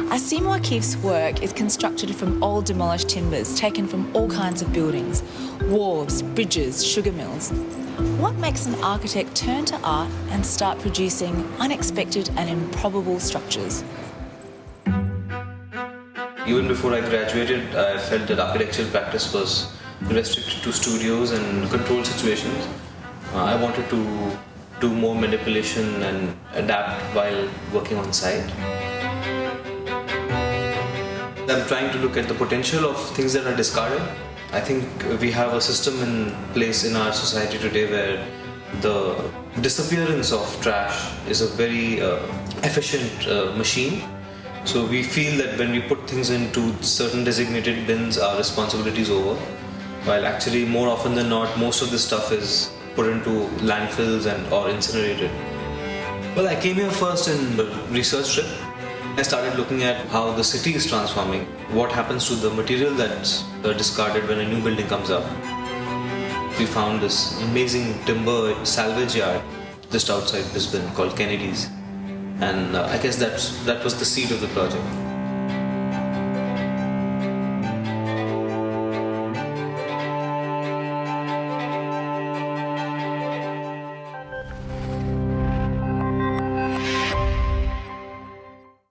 Asim Waqif's work is constructed from old demolished timbers taken from all kinds of buildings, wharves, bridges, sugar mills. What makes an architect turn to art and start producing unexpected and improbable structures? Even before I graduated, I felt that architectural practice was restricted to studios and controlled situations. I wanted to do more manipulation and adapt while working on site. I'm trying to look at the potential of things that are discarded. I think we have a system in place in our society today where the disappearance of trash is a very efficient machine. So we feel that when we put things into certain designated bins, our responsibility is over. While actually more often than not, most of this stuff is put into landfills and or incinerated. Well, I came here first in the research trip. I started looking at how the city is transforming, what happens to the material that's discarded when a new building comes up. We found this amazing timber salvage yard just outside Brisbane called Kennedy's, and I guess that was the seed of the project.